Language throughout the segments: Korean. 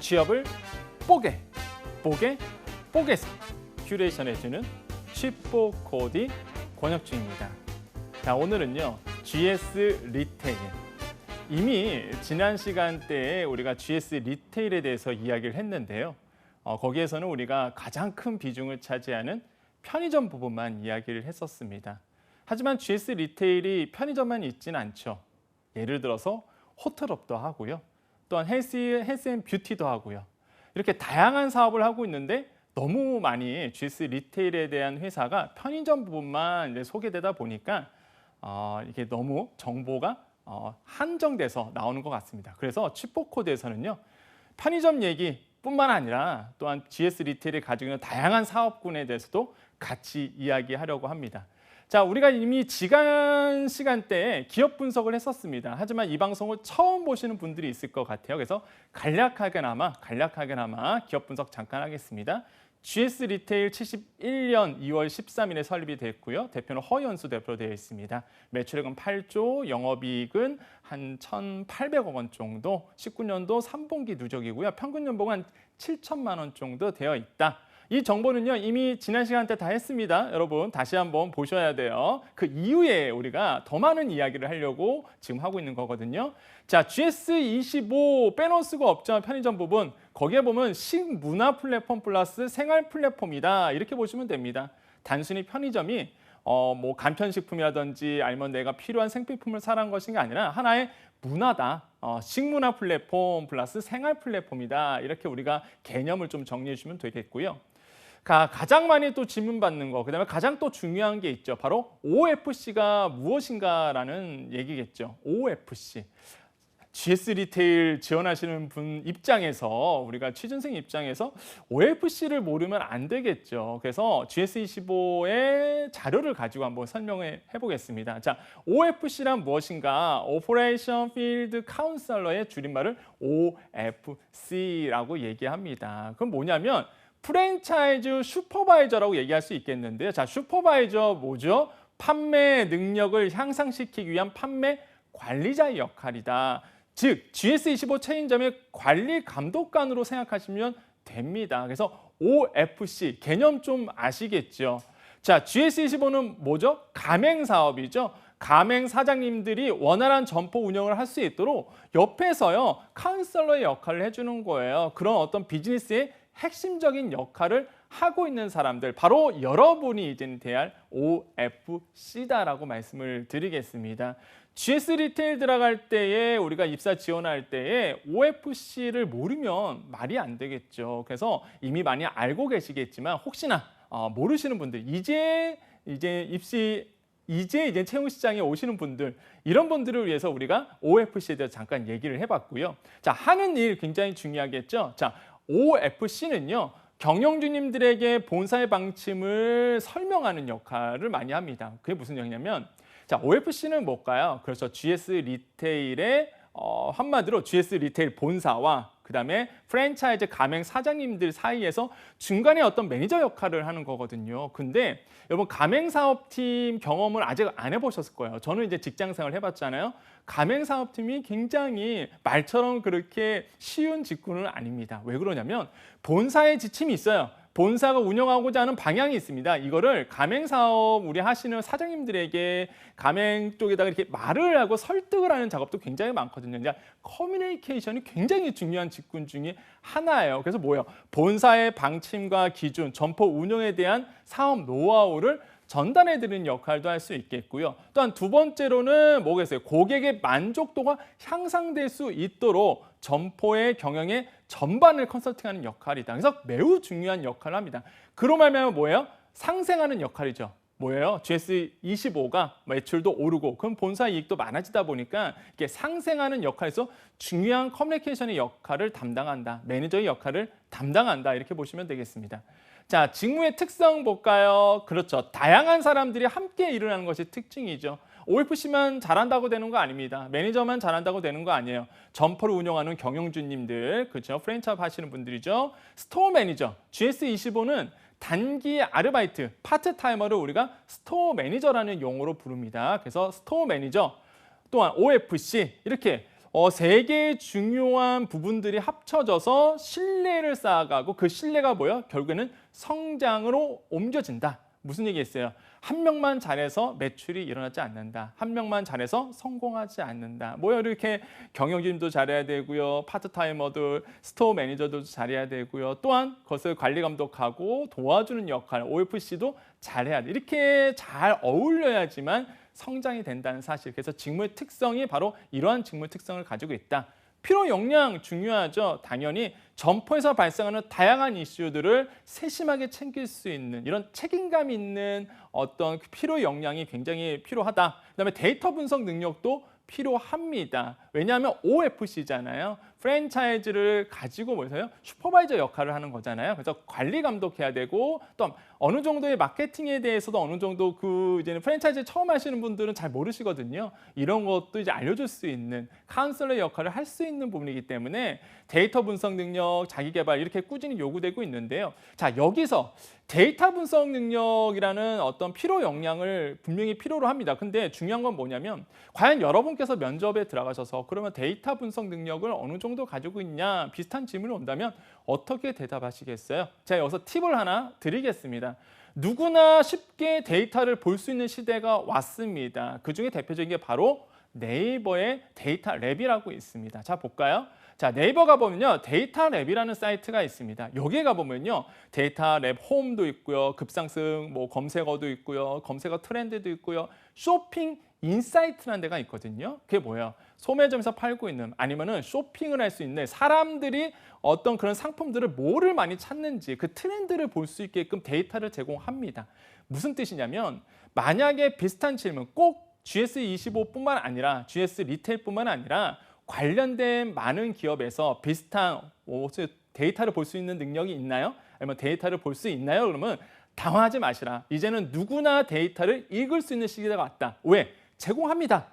취업을 뽀개, 뽀개서 큐레이션해주는 취뽀 코디 권혁주입니다. 자, 오늘은요, GS 리테일. 이미 지난 시간대에 우리가 GS 리테일에 대해서 이야기를 했는데요. 거기에서는 우리가 가장 큰 비중을 차지하는 편의점 부분만 이야기를 했었습니다. 하지만 GS 리테일이 편의점만 있지는 않죠. 예를 들어서 호텔업도 하고요. 또한 헬스앤뷰티도 하고요. 이렇게 다양한 사업을 하고 있는데 너무 많이 GS 리테일에 대한 회사가 편의점 부분만 이제 소개되다 보니까 이게 너무 정보가 한정돼서 나오는 것 같습니다. 그래서 취뽀코드에서는요, 편의점 얘기뿐만 아니라 또한 GS 리테일이 가지고 있는 다양한 사업군에 대해서도 같이 이야기하려고 합니다. 자, 우리가 이미 지난 시간대에 기업 분석을 했었습니다. 하지만 이 방송을 처음 보시는 분들이 있을 것 같아요. 그래서 간략하게나마 기업 분석 잠깐 하겠습니다. GS 리테일 71년 2월 13일에 설립이 됐고요. 대표는 허연수 대표로 되어 있습니다. 매출액은 8조, 영업이익은 한 1,800억 원 정도, 19년도 3분기 누적이고요. 평균 연봉은 한 7천만 원 정도 되어 있다. 이 정보는요, 이미 지난 시간대 다 했습니다. 여러분 다시 한번 보셔야 돼요. 그 이후에 우리가 더 많은 이야기를 하려고 지금 하고 있는 거거든요. 자, GS25 빼놓을 수가 없죠. 편의점 부분. 거기에 보면 식문화 플랫폼 플러스 생활 플랫폼이다. 이렇게 보시면 됩니다. 단순히 편의점이 뭐 간편식품이라든지 아니면 내가 필요한 생필품을 사는 것인 게 아니라 하나의 문화다. 식문화 플랫폼 플러스 생활 플랫폼이다. 이렇게 우리가 개념을 좀 정리해 주시면 되겠고요. 가장 많이 또 질문받는 거, 그다음에 가장 또 중요한 게 있죠. 바로 OFC가 무엇인가라는 얘기겠죠. OFC. GS 리테일 지원하시는 분 입장에서, 우리가 취준생 입장에서 OFC를 모르면 안 되겠죠. 그래서 GS25의 자료를 가지고 한번 설명해 보겠습니다. 자, OFC란 무엇인가? Operation Field Counselor의 줄임말을 OFC라고 얘기합니다. 그럼 뭐냐면 프랜차이즈 슈퍼바이저라고 얘기할 수 있겠는데요. 자, 슈퍼바이저 뭐죠? 판매 능력을 향상시키기 위한 판매 관리자의 역할이다. 즉, GS25 체인점의 관리 감독관으로 생각하시면 됩니다. 그래서 OFC 개념 좀 아시겠죠? 자, GS25는 뭐죠? 가맹 사업이죠. 가맹 사장님들이 원활한 점포 운영을 할 수 있도록 옆에서요, 카운셀러의 역할을 해주는 거예요. 그런 어떤 비즈니스의 핵심적인 역할을 하고 있는 사람들, 바로 여러분이 이제 대할 OFC다라고 말씀을 드리겠습니다. GS 리테일 들어갈 때에 우리가 입사 지원할 때에 OFC를 모르면 말이 안 되겠죠. 그래서 이미 많이 알고 계시겠지만 혹시나 모르시는 분들, 이제 채용 시장에 오시는 분들, 이런 분들을 위해서 우리가 OFC에 대해서 잠깐 얘기를 해봤고요. 자, 하는 일 굉장히 중요하겠죠. 자, OFC는요, 경영주님들에게 본사의 방침을 설명하는 역할을 많이 합니다. 그게 무슨 역이냐면, 자, OFC는 뭘까요? 그래서 GS 리테일의 한마디로 GS 리테일 본사와 그다음에 프랜차이즈 가맹 사장님들 사이에서 중간에 어떤 매니저 역할을 하는 거거든요. 근데 여러분 가맹 사업팀 경험을 아직 안 해보셨을 거예요. 저는 이제 직장 생활 해봤잖아요. 가맹 사업팀이 굉장히 말처럼 그렇게 쉬운 직군은 아닙니다. 왜 그러냐면 본사의 지침이 있어요. 본사가 운영하고자 하는 방향이 있습니다. 이거를 가맹 사업 우리 하시는 사장님들에게 가맹 쪽에다가 이렇게 말을 하고 설득을 하는 작업도 굉장히 많거든요. 그러니까 커뮤니케이션이 굉장히 중요한 직군 중에 하나예요. 그래서 뭐예요? 본사의 방침과 기준, 점포 운영에 대한 사업 노하우를 전달해드리는 역할도 할 수 있겠고요. 또한 두 번째로는 뭐겠어요? 고객의 만족도가 향상될 수 있도록 점포의 경영의 전반을 컨설팅하는 역할이다. 그래서 매우 중요한 역할을 합니다. 그로 말미암아 뭐예요? 상생하는 역할이죠. 뭐예요? GS25가 매출도 오르고 그럼 본사 이익도 많아지다 보니까 이게 상생하는 역할에서 중요한 커뮤니케이션의 역할을 담당한다. 매니저의 역할을 담당한다. 이렇게 보시면 되겠습니다. 자, 직무의 특성 볼까요? 그렇죠. 다양한 사람들이 함께 일을 하는 것이 특징이죠. OFC만 잘한다고 되는 거 아닙니다. 매니저만 잘한다고 되는 거 아니에요. 점포를 운영하는 경영주님들, 그렇죠. 프랜차이즈 하시는 분들이죠. 스토어 매니저, GS25는 단기 아르바이트, 파트타이머를 우리가 스토어 매니저라는 용어로 부릅니다. 그래서 스토어 매니저, 또한 OFC 이렇게 세 개의 중요한 부분들이 합쳐져서 신뢰를 쌓아가고 그 신뢰가 뭐예요? 결국에는 성장으로 옮겨진다. 무슨 얘기했어요? 한 명만 잘해서 매출이 일어나지 않는다. 한 명만 잘해서 성공하지 않는다. 뭐야 이렇게 경영진도 잘해야 되고요. 파트타이머들, 스토어 매니저들도 잘해야 되고요. 또한 그것을 관리 감독하고 도와주는 역할, OFC도 잘해야 돼. 이렇게 잘 어울려야지만 성장이 된다는 사실. 그래서 직무의 특성이 바로 이러한 직무의 특성을 가지고 있다. 필요 역량 중요하죠. 당연히 점포에서 발생하는 다양한 이슈들을 세심하게 챙길 수 있는 이런 책임감 있는 어떤 필요 역량이 굉장히 필요하다. 그다음에 데이터 분석 능력도 필요합니다. 왜냐하면 OFC잖아요. 프랜차이즈를 가지고 뭐예요? 슈퍼바이저 역할을 하는 거잖아요. 그래서 관리 감독해야 되고 또 어느 정도의 마케팅에 대해서도 어느 정도 이제는 프랜차이즈 처음 하시는 분들은 잘 모르시거든요. 이런 것도 이제 알려줄 수 있는 카운슬러 역할을 할 수 있는 부분이기 때문에 데이터 분석 능력, 자기 개발 이렇게 꾸준히 요구되고 있는데요. 자, 여기서 데이터 분석 능력이라는 어떤 필요 역량을 분명히 필요로 합니다. 근데 중요한 건 뭐냐면 과연 여러분께서 면접에 들어가셔서 그러면 데이터 분석 능력을 어느 정도 가지고 있냐 비슷한 질문이 온다면 어떻게 대답하시겠어요? 제가 여기서 팁을 하나 드리겠습니다. 누구나 쉽게 데이터를 볼 수 있는 시대가 왔습니다. 그중에 대표적인 게 바로 네이버의 데이터 랩이라고 있습니다. 자, 볼까요? 자, 네이버 가보면요. 데이터 랩이라는 사이트가 있습니다. 여기에 가보면요. 데이터 랩 홈도 있고요. 급상승 검색어도 있고요. 검색어 트렌드도 있고요. 쇼핑 인사이트라는 데가 있거든요. 그게 뭐예요? 소매점에서 팔고 있는 아니면은 쇼핑을 할 수 있는 사람들이 어떤 그런 상품들을 뭐를 많이 찾는지 그 트렌드를 볼 수 있게끔 데이터를 제공합니다. 무슨 뜻이냐면 만약에 비슷한 질문 꼭 GS25뿐만 아니라 GS 리테일뿐만 아니라 관련된 많은 기업에서 비슷한 데이터를 볼 수 있는 능력이 있나요? 아니면 데이터를 볼 수 있나요? 그러면 당황하지 마시라. 이제는 누구나 데이터를 읽을 수 있는 시기가 왔다. 왜? 제공합니다.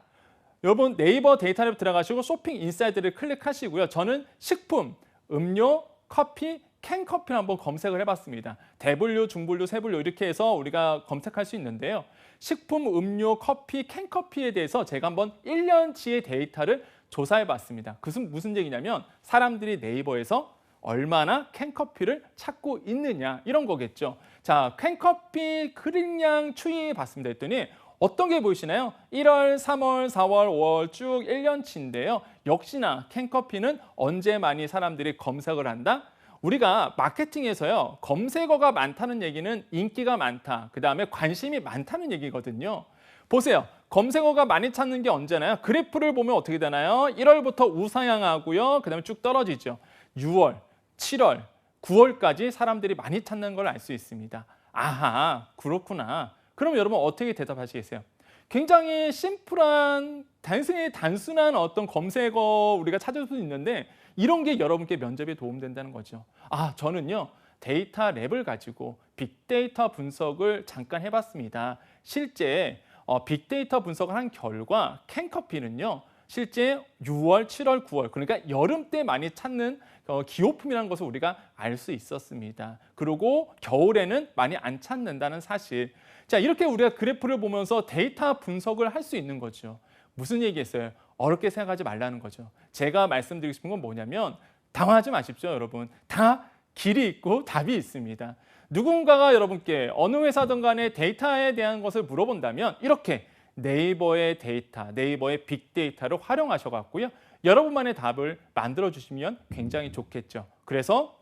여러분 네이버 데이터랩 들어가시고 쇼핑 인사이트를 클릭하시고요. 저는 식품, 음료, 커피, 캔커피를 한번 검색을 해봤습니다. 대분류, 중분류, 세분류 이렇게 해서 우리가 검색할 수 있는데요. 식품, 음료, 커피, 캔커피에 대해서 제가 한번 1년치의 데이터를 조사해봤습니다. 그것은 무슨 얘기냐면 사람들이 네이버에서 얼마나 캔커피를 찾고 있느냐 이런 거겠죠. 자, 캔커피 클릭량 추이해봤습니다. 했더니 어떤 게 보이시나요? 1월, 3월, 4월, 5월 쭉 1년치인데요. 역시나 캔커피는 언제 많이 사람들이 검색을 한다? 우리가 마케팅에서요. 검색어가 많다는 얘기는 인기가 많다. 그다음에 관심이 많다는 얘기거든요. 보세요. 검색어가 많이 찾는 게 언제나요? 그래프를 보면 어떻게 되나요? 1월부터 우상향하고요. 그다음에 쭉 떨어지죠. 6월, 7월, 9월까지 사람들이 많이 찾는 걸 알 수 있습니다. 아하, 그렇구나. 그럼 여러분 어떻게 대답하시겠어요? 굉장히 심플한, 단순한 어떤 검색어 우리가 찾을 수 있는데 이런 게 여러분께 면접에 도움된다는 거죠. 아, 저는요. 데이터 랩을 가지고 빅데이터 분석을 잠깐 해봤습니다. 실제 빅데이터 분석을 한 결과 캔커피는요. 실제 6월, 7월, 9월 그러니까 여름 때 많이 찾는 기호품이라는 것을 우리가 알 수 있었습니다. 그리고 겨울에는 많이 안 찾는다는 사실. 자, 이렇게 우리가 그래프를 보면서 데이터 분석을 할 수 있는 거죠. 무슨 얘기했어요? 어렵게 생각하지 말라는 거죠. 제가 말씀드리고 싶은 건 뭐냐면 당황하지 마십시오, 여러분. 다 길이 있고 답이 있습니다. 누군가가 여러분께 어느 회사든 간에 데이터에 대한 것을 물어본다면 이렇게 네이버의 데이터, 네이버의 빅데이터를 활용하셔갖고요. 여러분만의 답을 만들어주시면 굉장히 좋겠죠. 그래서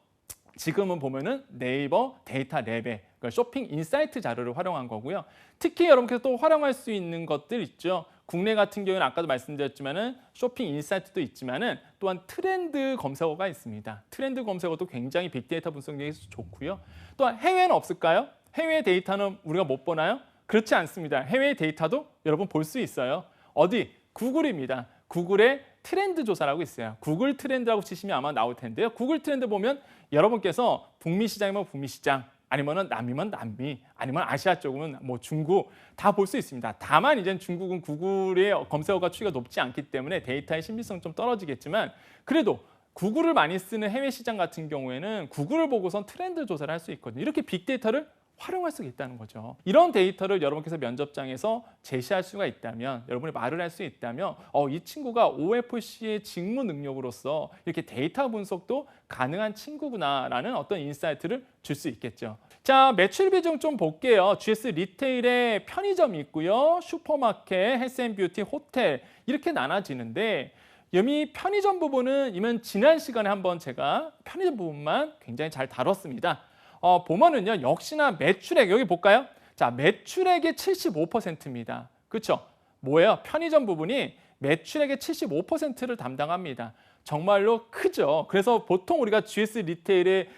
지금은 보면은 네이버 데이터 랩에 그러니까 쇼핑 인사이트 자료를 활용한 거고요. 특히 여러분께서 또 활용할 수 있는 것들 있죠. 국내 같은 경우는 아까도 말씀드렸지만은 쇼핑 인사이트도 있지만은 또한 트렌드 검색어가 있습니다. 트렌드 검색어도 굉장히 빅데이터 분석력이 좋고요. 또한 해외는 없을까요? 해외 데이터는 우리가 못 보나요? 그렇지 않습니다. 해외 데이터도 여러분 볼 수 있어요. 어디? 구글입니다. 구글의 트렌드 조사라고 있어요. 구글 트렌드라고 치시면 아마 나올 텐데요. 구글 트렌드 보면 여러분께서 북미 시장이면 북미 시장, 아니면 남미면 남미, 아니면 아시아 쪽은 중국 다 볼 수 있습니다. 다만 이제 중국은 구글의 검색어가 추이가 높지 않기 때문에 데이터의 신비성이 좀 떨어지겠지만 그래도 구글을 많이 쓰는 해외 시장 같은 경우에는 구글을 보고선 트렌드 조사를 할 수 있거든요. 이렇게 빅데이터를 활용할 수가 있다는 거죠. 이런 데이터를 여러분께서 면접장에서 제시할 수가 있다면, 여러분이 말을 할 수 있다면 이 친구가 OFC의 직무 능력으로서 이렇게 데이터 분석도 가능한 친구구나라는 어떤 인사이트를 줄 수 있겠죠. 자, 매출 비중 좀 볼게요. GS 리테일에 편의점이 있고요. 슈퍼마켓, 헬스앤뷰티, 호텔 이렇게 나눠지는데 이 편의점 부분은 이면 지난 시간에 한번 제가 편의점 부분만 굉장히 잘 다뤘습니다. 보면은요, 역시나 매출액 여기 볼까요? 자, 매출액의 75%입니다. 그렇죠? 뭐예요? 편의점 부분이 매출액의 75%를 담당합니다. 정말로 크죠. 그래서 보통 우리가 GS 리테일에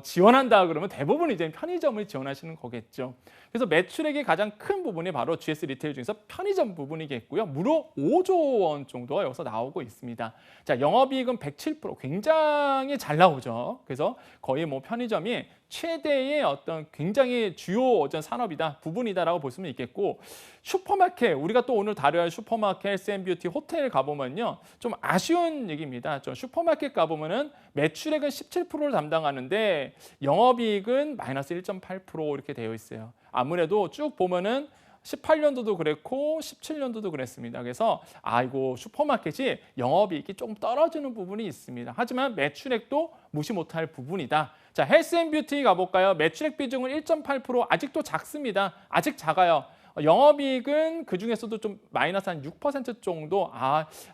지원한다 그러면 대부분 이제 편의점을 지원하시는 거겠죠. 그래서 매출액이 가장 큰 부분이 바로 GS 리테일 중에서 편의점 부분이겠고요. 무려 5조 원 정도가 여기서 나오고 있습니다. 자, 영업이익은 107% 굉장히 잘 나오죠. 그래서 거의 뭐 편의점이 최대의 어떤 굉장히 주요 어떤 산업이다, 부분이다라고 볼 수는 있겠고, 슈퍼마켓, 우리가 또 오늘 다뤄야 할 슈퍼마켓, 헬스앤뷰티, 호텔 가보면요, 좀 아쉬운 얘기입니다. 슈퍼마켓 가보면은 매출액은 17%를 담당하는데 영업이익은 마이너스 1.8% 이렇게 되어 있어요. 아무래도 쭉 보면은 18년도도 그랬고 17년도도 그랬습니다. 그래서 이거 슈퍼마켓이 영업이익이 조금 떨어지는 부분이 있습니다. 하지만 매출액도 무시 못할 부분이다. 자, 헬스앤뷰티 가볼까요? 매출액 비중은 1.8%, 아직도 작습니다. 아직 작아요. 영업이익은 그중에서도 좀 마이너스 한 6% 정도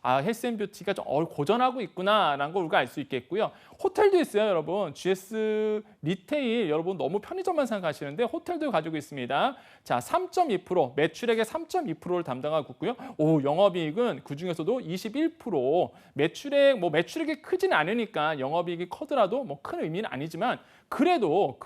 헬스앤뷰티가 좀 고전하고 있구나라는 걸 우리가 알 수 있겠고요. 호텔도 있어요, 여러분. GS 리테일 여러분 너무 편의점만 생각하시는데 호텔도 가지고 있습니다. 자, 3.2% 매출액의 3.2%를 담당하고 있고요. 영업이익은 그중에서도 21%. 매출액이 크진 않으니까 영업이익이 커더라도 뭐 큰 의미는 아니지만 그래도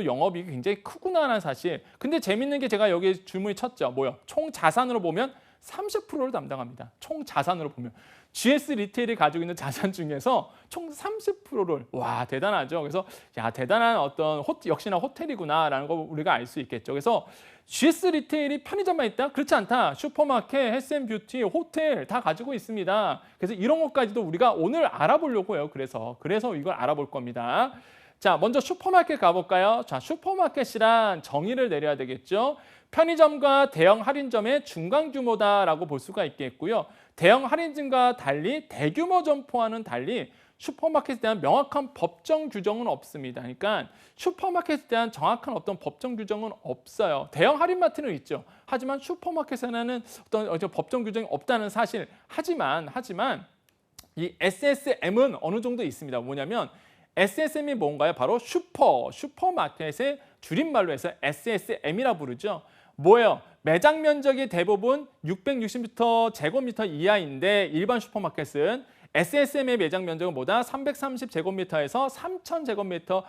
영업이익이 굉장히 크구나라는 사실. 근데 재밌는 게 제가 여기 줄무늬 쳤죠. 뭐요? 총 자산으로 보면 30%를 담당합니다. 총 자산으로 보면. GS 리테일이 가지고 있는 자산 중에서 총 30%를, 와, 대단하죠. 그래서 대단한 어떤 역시나 호텔이구나라는 걸 우리가 알 수 있겠죠. 그래서 GS 리테일이 편의점만 있다? 그렇지 않다. 슈퍼마켓, 헬스앤뷰티, 호텔 다 가지고 있습니다. 그래서 이런 것까지도 우리가 오늘 알아보려고 해요. 그래서 이걸 알아볼 겁니다. 자, 먼저 슈퍼마켓 가볼까요? 자, 슈퍼마켓이란 정의를 내려야 되겠죠. 편의점과 대형 할인점의 중간 규모다라고 볼 수가 있겠고요. 대형 할인점과 달리 대규모 점포와는 달리 슈퍼마켓에 대한 명확한 법정 규정은 없습니다. 그러니까 슈퍼마켓에 대한 정확한 어떤 법정 규정은 없어요. 대형 할인마트는 있죠. 하지만 슈퍼마켓에는 어떤 법정 규정이 없다는 사실. 하지만 이 SSM은 어느 정도 있습니다. 뭐냐면 SSM이 뭔가요? 바로 슈퍼마켓의 줄임말로 해서 SSM이라 부르죠. 뭐예요? 매장 면적이 대부분 660제곱미터 이하인데 일반 슈퍼마켓은 SSM의 매장 면적은 뭐다? 330제곱미터에서 3000제곱미터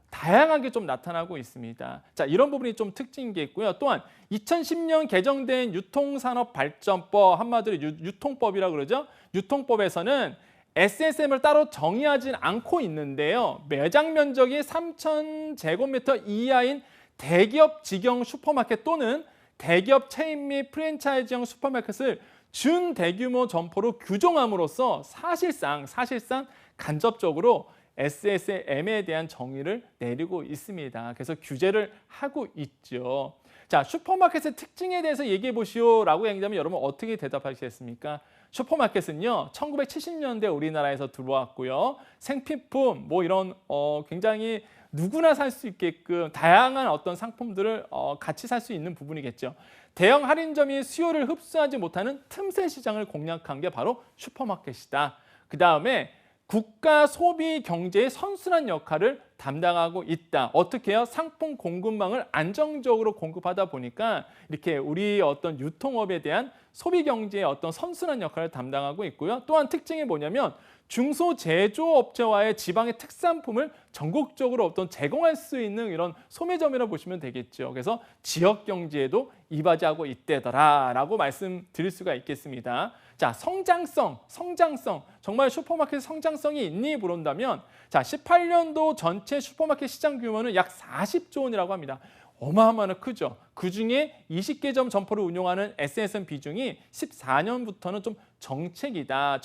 다양하게 좀 나타나고 있습니다. 자, 이런 부분이 좀 특징인 게 있고요. 또한 2010년 개정된 유통산업발전법, 한마디로 유통법이라고 그러죠. 유통법에서는 SSM을 따로 정의하진 않고 있는데요. 매장 면적이 3000제곱미터 이하인 대기업 직영 슈퍼마켓 또는 대기업 체인 및 프랜차이즈형 슈퍼마켓을 준대규모 점포로 규정함으로써 사실상 간접적으로 SSM에 대한 정의를 내리고 있습니다. 그래서 규제를 하고 있죠. 자, 슈퍼마켓의 특징에 대해서 얘기해 보시오라고 얘기하면 여러분 어떻게 대답하시겠습니까? 슈퍼마켓은요, 1970년대 우리나라에서 들어왔고요. 생필품, 이런 굉장히 누구나 살 수 있게끔 다양한 어떤 상품들을 같이 살 수 있는 부분이겠죠. 대형 할인점이 수요를 흡수하지 못하는 틈새 시장을 공략한 게 바로 슈퍼마켓이다. 그 다음에 국가 소비 경제의 선순환 역할을 담당하고 있다. 어떻게 해요? 상품 공급망을 안정적으로 공급하다 보니까 이렇게 우리 어떤 유통업에 대한 소비 경제의 어떤 선순환 역할을 담당하고 있고요. 또한 특징이 뭐냐면 중소제조업체와의 지방의 특산품을 전국적으로 어떤 제공할 수 있는 이런 소매점이라고 보시면 되겠죠. 그래서 지역 경제에도 이바지하고 있대더라라고 말씀드릴 수가 있겠습니다. 자, 성장성. 정말 슈퍼마켓 성장성이 있니 물은다면, 자, 18년도 전체 슈퍼마켓 시장 규모는 약 40조 원이라고 합니다. 어마어마하게 크죠. 그중에 20개점 점포를 운영하는 SSM 비중이 14년부터는 좀 정책이다.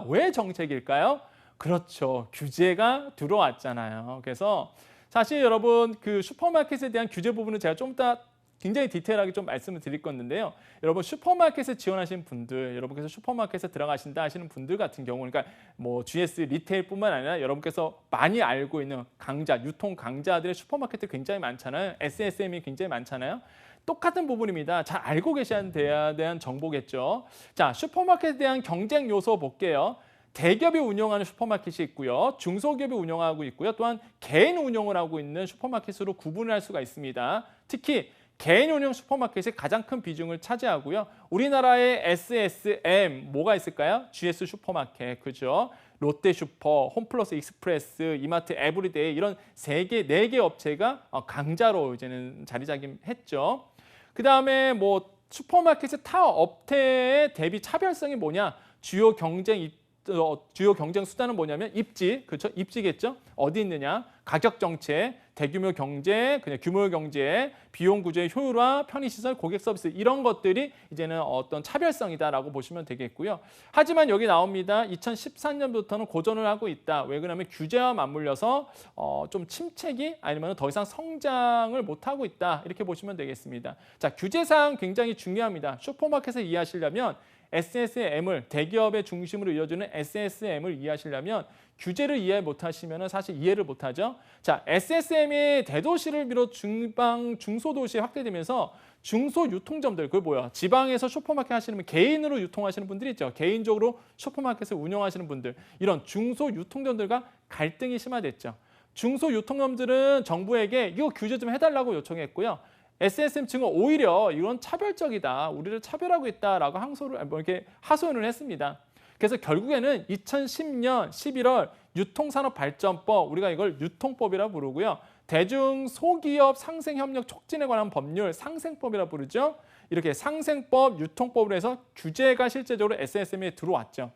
왜 정책일까요? 그렇죠. 규제가 들어왔잖아요. 그래서 사실 여러분 그 슈퍼마켓에 대한 규제 부분은 제가 좀 이따 굉장히 디테일하게 좀 말씀을 드릴 건데요. 여러분 슈퍼마켓에 지원하신 분들, 여러분께서 슈퍼마켓에 들어가신다 하시는 분들 같은 경우, 그러니까 뭐 GS 리테일뿐만 아니라 여러분께서 많이 알고 있는 강자, 유통 강자들의 슈퍼마켓이 굉장히 많잖아요. SSM이 굉장히 많잖아요. 똑같은 부분입니다. 잘 알고 계셔야 대한 정보겠죠. 자, 슈퍼마켓에 대한 경쟁 요소 볼게요. 대기업이 운영하는 슈퍼마켓이 있고요. 중소기업이 운영하고 있고요. 또한 개인 운영을 하고 있는 슈퍼마켓으로 구분을 할 수가 있습니다. 특히 개인 운영 슈퍼마켓이 가장 큰 비중을 차지하고요. 우리나라의 SSM 뭐가 있을까요? GS 슈퍼마켓, 그죠? 롯데슈퍼, 홈플러스 익스프레스, 이마트 에브리데이 이런 3개, 4개 업체가 강자로 이제는 자리잡기했죠. 그다음에 뭐 슈퍼마켓의 타 업체의 대비 차별성이 뭐냐? 주요 경쟁 수단은 뭐냐면 입지, 그렇죠? 입지겠죠? 어디 있느냐? 가격 정책, 대규모 경제, 그냥 규모 경제, 비용 구조의 효율화, 편의시설, 고객 서비스 이런 것들이 이제는 어떤 차별성이다라고 보시면 되겠고요. 하지만 여기 나옵니다. 2014년부터는 고전을 하고 있다. 왜 그러냐면 규제와 맞물려서 좀 침체기 아니면 더 이상 성장을 못하고 있다. 이렇게 보시면 되겠습니다. 자, 규제사항 굉장히 중요합니다. 슈퍼마켓을 이해하시려면 SSM을 대기업의 중심으로 이어주는 SSM을 이해하시려면 규제를 이해 못하시면 사실 이해를 못하죠. 자, SSM이 대도시를 비롯 중방, 중소도시에 확대되면서 중소 유통점들, 그게 뭐야? 지방에서 슈퍼마켓 하시는 분, 개인으로 유통하시는 분들이 있죠. 개인적으로 슈퍼마켓을 운영하시는 분들, 이런 중소 유통점들과 갈등이 심화됐죠. 중소 유통점들은 정부에게 이거 규제 좀 해달라고 요청했고요. SSM 측은 오히려 이건 차별적이다, 우리를 차별하고 있다라고 이렇게 하소연을 했습니다. 그래서 결국에는 2010년 11월 유통산업발전법, 우리가 이걸 유통법이라고 부르고요. 대중소기업 상생협력 촉진에 관한 법률, 상생법이라고 부르죠. 이렇게 상생법, 유통법으로 해서 규제가 실제적으로 SSM에 들어왔죠.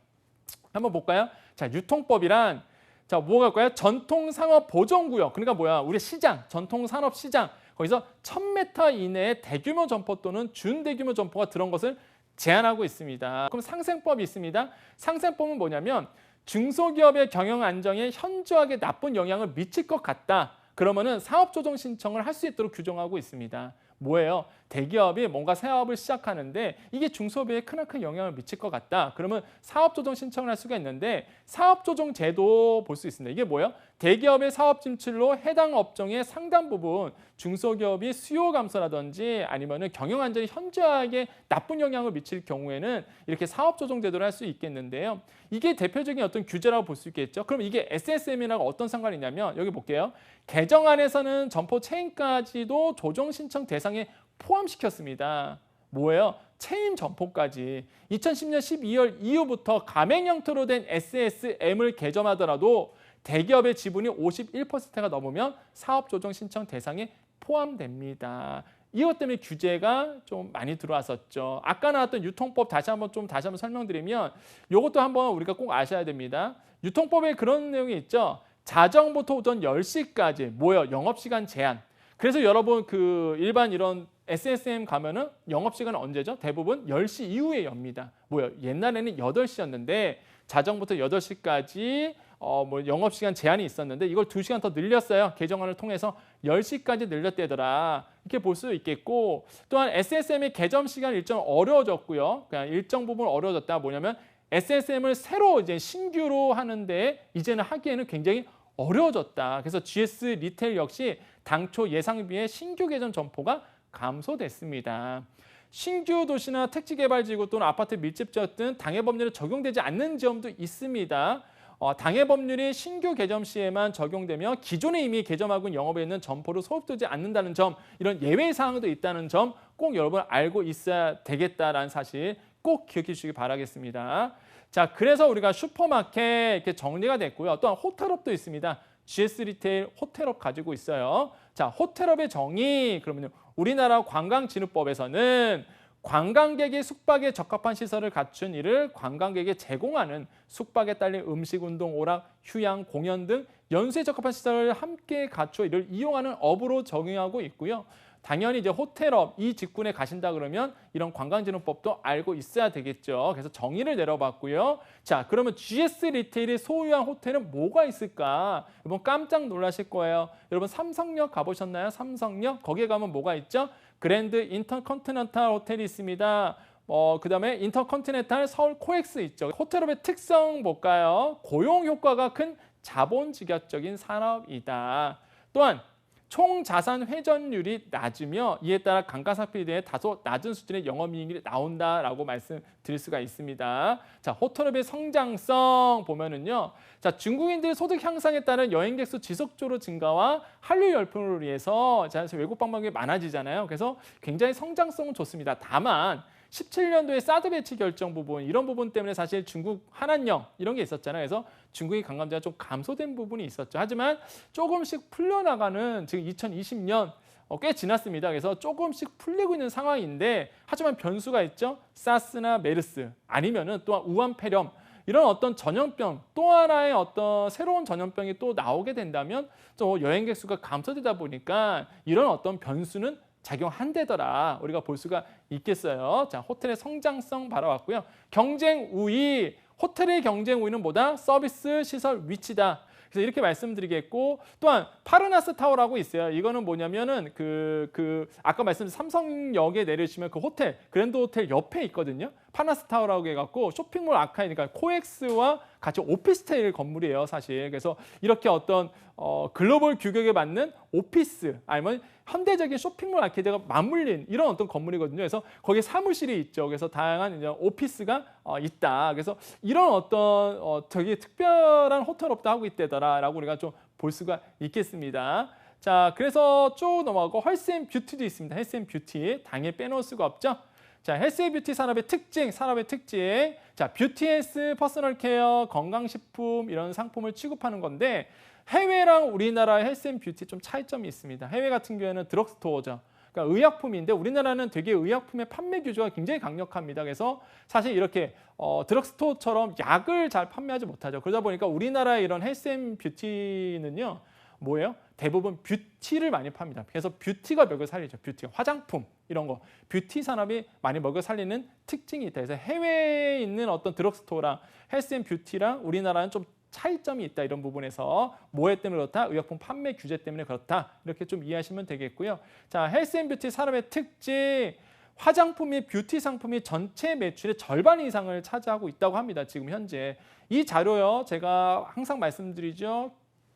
한번 볼까요? 자, 유통법이란 자, 뭐가 전통상업보존구역, 그러니까 뭐야? 우리 시장, 전통산업시장, 거기서 1000m 이내의 대규모 점포 또는 준대규모 점포가 들어온 것을 제한하고 있습니다. 그럼 상생법이 있습니다. 상생법은 뭐냐면 중소기업의 경영 안정에 현저하게 나쁜 영향을 미칠 것 같다. 그러면은 사업조정 신청을 할 수 있도록 규정하고 있습니다. 뭐예요? 대기업이 뭔가 사업을 시작하는데 이게 중소기업에 크나큰 영향을 미칠 것 같다. 그러면 사업조정 신청을 할 수가 있는데 사업조정 제도 볼 수 있습니다. 이게 뭐예요? 대기업의 사업 진출로 해당 업종의 상당 부분 중소기업이 수요 감소라든지 아니면은 경영 안정에 현저하게 나쁜 영향을 미칠 경우에는 이렇게 사업조정 제도를 할 수 있겠는데요. 이게 대표적인 어떤 규제라고 볼 수 있겠죠. 그럼 이게 SSM이랑 어떤 상관이 있냐면 여기 볼게요. 개정안에서는 점포 체인까지도 조정 신청 대상에 포함시켰습니다. 뭐예요? 체인 점포까지. 2010년 12월 이후부터 가맹 형태로 된 SSM을 개점하더라도 대기업의 지분이 51%가 넘으면 사업조정 신청 대상에 포함됩니다. 이것 때문에 규제가 좀 많이 들어왔었죠. 아까 나왔던 유통법 다시 한번 설명드리면 이것도 한번 우리가 꼭 아셔야 됩니다. 유통법에 그런 내용이 있죠. 자정부터 오전 10시까지 뭐예요? 영업시간 제한. 그래서 여러분 그 일반 이런 SSM 가면은 영업시간은 언제죠? 대부분 10시 이후에 엽니다. 뭐예요? 옛날에는 8시였는데 자정부터 8시까지 뭐 영업시간 제한이 있었는데 이걸 2시간 더 늘렸어요. 개정안을 통해서 10시까지 늘렸대더라. 이렇게 볼 수 있겠고 또한 SSM의 개점 시간 일정 어려워졌고요. 그냥 일정 부분 어려워졌다. 뭐냐면 SSM을 새로 이제 신규로 하는데 이제는 하기에는 굉장히 어려워졌다. 그래서 GS 리테일 역시 당초 예상비의 신규 개점 점포가 감소됐습니다. 신규 도시나 택지개발지구 또는 아파트 밀집지역 등 당해법률이 적용되지 않는 지역도 있습니다. 당해법률이 신규 개점 시에만 적용되며 기존에 이미 개점하고 영업에 있는 점포로 소급되지 않는다는 점, 이런 예외 사항도 있다는 점 꼭 여러분 알고 있어야 되겠다라는 사실 꼭 기억해 주시기 바라겠습니다. 자, 그래서 우리가 슈퍼마켓 이렇게 정리가 됐고요. 또한 호텔업도 있습니다. GS 리테일 호텔업 가지고 있어요. 자, 호텔업의 정의, 그러면 우리나라 관광진흥법에서는 관광객이 숙박에 적합한 시설을 갖춘 이를 관광객에 제공하는 숙박에 딸린 음식, 운동, 오락, 휴양, 공연 등 연수에 적합한 시설을 함께 갖추어 이를 이용하는 업으로 적용하고 있고요. 당연히 이제 호텔업 이 직군에 가신다 그러면 이런 관광진흥법도 알고 있어야 되겠죠. 그래서 정의를 내려봤고요. 자, 그러면 GS 리테일이 소유한 호텔은 뭐가 있을까? 여러분 깜짝 놀라실 거예요. 여러분 삼성역 가보셨나요? 삼성역 거기에 가면 뭐가 있죠? 그랜드 인터컨티넨탈 호텔이 있습니다. 그다음에 인터컨티넨탈 서울 코엑스 있죠. 호텔업의 특성 볼까요? 고용 효과가 큰 자본 직약적인 산업이다. 또한 총 자산 회전율이 낮으며 이에 따라 감가상각비에 대해 다소 낮은 수준의 영업이익이 나온다라고 말씀드릴 수가 있습니다. 자, 호텔업의 성장성 보면은요. 자, 중국인들 소득 향상에 따른 여행객 수 지속적으로 증가와 한류 열풍으로 인해서 외국 방문객이 많아지잖아요. 그래서 굉장히 성장성은 좋습니다. 다만 17년도에 사드 배치 결정 부분 이런 부분 때문에 사실 중국 한한령 이런 게 있었잖아요. 그래서 중국인 관광자가 좀 감소된 부분이 있었죠. 하지만 조금씩 풀려나가는 지금 2020년 꽤 지났습니다. 그래서 조금씩 풀리고 있는 상황인데 하지만 변수가 있죠. 사스나 메르스 아니면은 또한 우한 폐렴 이런 어떤 전염병 또 하나의 어떤 새로운 전염병이 또 나오게 된다면 또 여행객 수가 감소되다 보니까 이런 어떤 변수는 작용한대더라 우리가 볼 수가 있겠어요. 자, 호텔의 성장성 바라봤고요. 경쟁 우위, 호텔의 경쟁 우위는 뭐다? 서비스 시설 위치다. 그래서 이렇게 말씀드리겠고 또한 파르나스 타워라고 있어요. 이거는 뭐냐면은 아까 말씀드린 삼성역에 내리시면 그 호텔 그랜드 호텔 옆에 있거든요. 파르나스 타워라고 해갖고 쇼핑몰 아카이 그러니까 코엑스와 같이 오피스텔 건물이에요, 사실. 그래서 이렇게 어떤 글로벌 규격에 맞는 오피스 아니면 현대적인 쇼핑몰 아케이드가 맞물린 이런 어떤 건물이거든요. 그래서 거기에 사무실이 있죠. 그래서 다양한 이제 오피스가 있다. 그래서 이런 어떤 되게 특별한 호텔업도 하고 있대더라라고 우리가 좀 볼 수가 있겠습니다. 자, 그래서 쭉 넘어가고 헬스앤뷰티도 있습니다. 헬스앤뷰티 당연히 빼놓을 수가 없죠. 자, 헬스앤뷰티 산업의 특징. 자, 뷰티 헬스, 퍼스널 케어, 건강식품 이런 상품을 취급하는 건데 해외랑 우리나라의 헬스앤뷰티 좀 차이점이 있습니다. 해외 같은 경우에는 드럭스토어죠. 그러니까 의약품인데 우리나라는 되게 의약품의 판매 규제가 굉장히 강력합니다. 그래서 사실 이렇게 드럭스토어처럼 약을 잘 판매하지 못하죠. 그러다 보니까 우리나라의 이런 헬스앤뷰티는요. 뭐예요? 대부분 뷰티를 많이 팝니다. 그래서 뷰티가 먹여 살리죠. 뷰티, 화장품 이런 거. 뷰티 산업이 많이 먹여 살리는 특징이 있다. 그래서 해외에 있는 어떤 드럭스토어랑 헬스앤뷰티랑 우리나라는 좀 차이점이 있다. 이런 부분에서 뭐에 때문에 그렇다? 의약품 판매 규제 때문에 그렇다. 이렇게 좀 이해하시면 되겠고요. 자, 헬스앤뷰티 산업의 특징. 화장품 및 뷰티 상품이 전체 매출의 절반 이상을 차지하고 있다고 합니다. 지금 현재. 이 자료요. 제가 항상 말씀드리죠.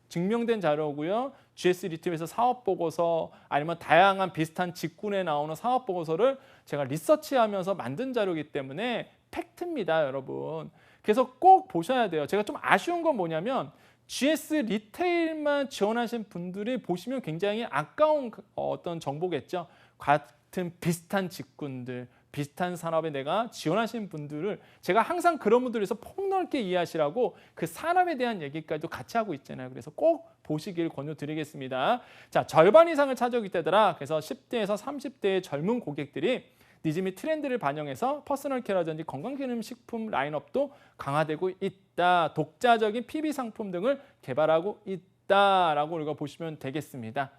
증명된 자료고요. GS 리테일에서 사업 보고서 아니면 다양한 비슷한 직군에 나오는 사업 보고서를 제가 리서치하면서 만든 자료이기 때문에 팩트입니다, 여러분. 그래서 꼭 보셔야 돼요. 제가 좀 아쉬운 건 뭐냐면 GS 리테일만 지원하신 분들이 보시면 굉장히 아까운 어떤 정보겠죠. 같은 비슷한 직군들, 비슷한 산업에 내가 지원하신 분들을 제가 항상 그런 분들에서 폭넓게 이해하시라고 그 산업에 대한 얘기까지도 같이 하고 있잖아요. 그래서 꼭 보시길 권유드리겠습니다. 자, 절반 이상을 차지하고 있다더라. 그래서 10대에서 30대의 젊은 고객들이 니즈 및 트렌드를 반영해서 퍼스널 케어라든지 건강기능식품 라인업도 강화되고 있다. 독자적인 PB 상품 등을 개발하고 있다라고 우리가 보시면 되겠습니다.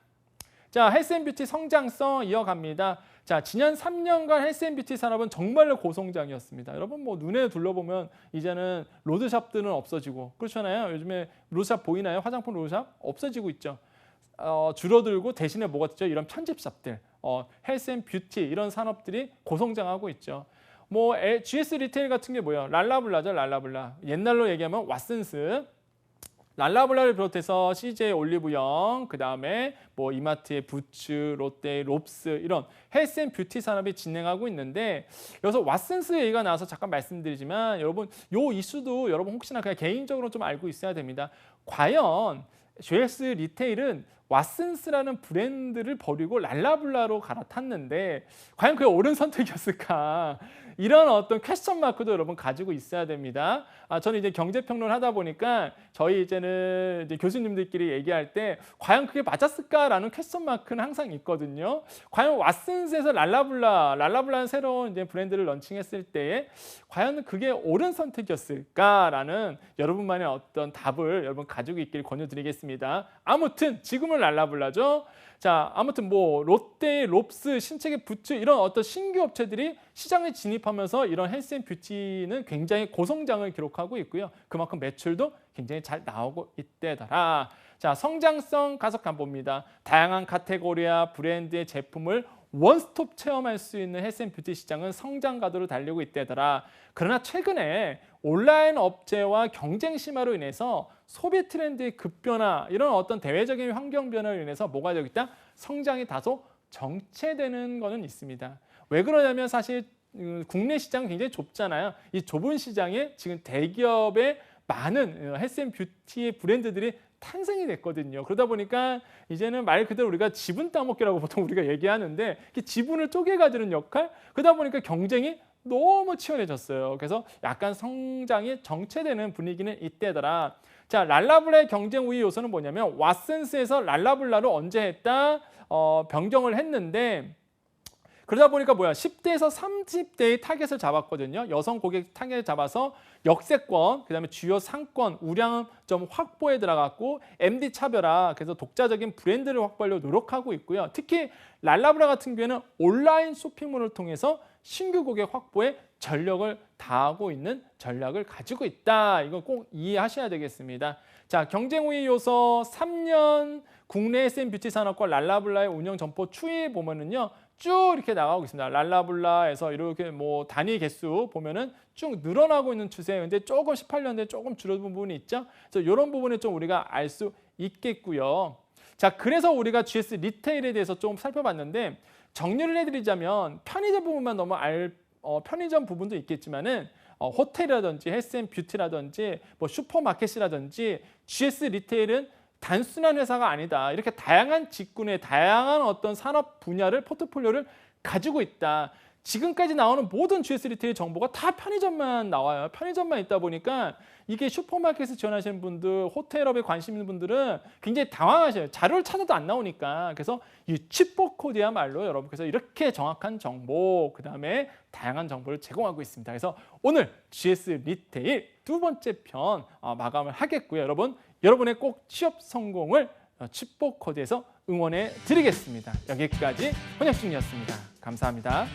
자, 헬스앤뷰티 성장성 이어갑니다. 자, 지난 3년간 헬스앤뷰티 산업은 정말로 고성장이었습니다. 여러분 뭐 눈에 둘러보면 이제는 로드샵들은 없어지고 그렇잖아요. 요즘에 로드샵 보이나요? 화장품 로드샵 없어지고 있죠. 줄어들고 대신에 뭐가 있죠? 이런 편집샵들, 헬스앤뷰티 이런 산업들이 고성장하고 있죠. 뭐 GS 리테일 같은 게 뭐예요? 랄라블라죠, 랄라블라. 옛날로 얘기하면 왓슨스. 랄라블라를 비롯해서 CJ 올리브영, 그 다음에 뭐 이마트의 부츠, 롯데, 롭스 이런 헬스앤뷰티 산업이 진행하고 있는데 여기서 왓슨스 얘기가 나와서 잠깐 말씀드리지만 여러분 요 이슈도 여러분 혹시나 그냥 개인적으로 좀 알고 있어야 됩니다. 과연 GS 리테일은 왓슨스라는 브랜드를 버리고 랄라블라로 갈아탔는데 과연 그게 옳은 선택이었을까? 이런 어떤 퀘스천 마크도 여러분 가지고 있어야 됩니다. 저는 이제 경제평론 하다 보니까 저희 이제는 이제 교수님들끼리 얘기할 때 과연 그게 맞았을까라는 퀘스천 마크는 항상 있거든요. 과연 왓슨스에서 랄라블라는 새로운 이제 브랜드를 런칭했을 때에 과연 그게 옳은 선택이었을까라는 여러분만의 어떤 답을 여러분 가지고 있길 권유드리겠습니다. 아무튼 지금은 랄라블라죠. 자, 아무튼 뭐 롯데, 롭스, 신세계, 부츠 이런 어떤 신규 업체들이 시장에 진입하면서 이런 헬스앤뷰티는 굉장히 고성장을 기록하고 있고요. 그만큼 매출도 굉장히 잘 나오고 있대더라. 자, 성장성 가속한 봅니다. 다양한 카테고리와 브랜드의 제품을 원스톱 체험할 수 있는 헬스앤뷰티 시장은 성장 가도로 달리고 있대더라. 그러나 최근에 온라인 업체와 경쟁 심화로 인해서 소비 트렌드의 급변화, 이런 어떤 대외적인 환경 변화로 인해서 뭐가 되고 있다? 성장이 다소 정체되는 거는 있습니다. 왜 그러냐면 사실 국내 시장은 굉장히 좁잖아요. 이 좁은 시장에 지금 대기업의 많은 헬스앤뷰티의 브랜드들이 탄생이 됐거든요. 그러다 보니까 이제는 말 그대로 우리가 지분 따먹기라고 보통 우리가 얘기하는데 지분을 쪼개가지는 역할? 그러다 보니까 경쟁이 너무 치열해졌어요. 그래서 약간 성장이 정체되는 분위기는 이때더라. 자, 랄라블라의 경쟁 우위 요소는 뭐냐면 왓슨스에서 랄라블라로 언제 했다? 변경을 했는데 그러다 보니까 10대에서 30대의 타겟을 잡았거든요. 여성 고객 타겟을 잡아서 역세권, 그다음에 주요 상권, 우량점 확보에 들어갔고 MD 차별화, 그래서 독자적인 브랜드를 확보하려고 노력하고 있고요. 특히 랄라블라 같은 경우에는 온라인 쇼핑몰을 통해서 신규 고객 확보에 전력을 다하고 있는 전략을 가지고 있다. 이거 꼭 이해하셔야 되겠습니다. 자, 경쟁 우위 요소 3년 국내 헬스앤뷰티 산업과 랄라블라의 운영 점포 추이 보면은요. 쭉 이렇게 나가고 있습니다. 랄라블라에서 이렇게 뭐 단위 개수 보면은 쭉 늘어나고 있는 추세. 근데 조금 18년도에 조금 줄어든 부분이 있죠. 그래서 이런 부분을 좀 우리가 알 수 있겠고요. 자, 그래서 우리가 GS 리테일에 대해서 좀 살펴봤는데 정리를 해드리자면 편의점 부분만 너무 편의점 부분도 있겠지만은 호텔이라든지 헬스앤뷰티라든지 뭐 슈퍼마켓이라든지 GS 리테일은 단순한 회사가 아니다. 이렇게 다양한 직군의 다양한 어떤 산업 분야를 포트폴리오를 가지고 있다. 지금까지 나오는 모든 GS 리테일 정보가 다 편의점만 나와요. 편의점만 있다 보니까 이게 슈퍼마켓에서 지원하시는 분들, 호텔업에 관심 있는 분들은 굉장히 당황하셔요. 자료를 찾아도 안 나오니까. 그래서 이 칩버코드야말로 여러분 그래서 이렇게 정확한 정보, 그다음에 다양한 정보를 제공하고 있습니다. 그래서 오늘 GS 리테일 두 번째 편 마감을 하겠고요. 여러분의 꼭 취업 성공을 칩버코드에서 응원해 드리겠습니다. 여기까지 권혁중이었습니다. 감사합니다.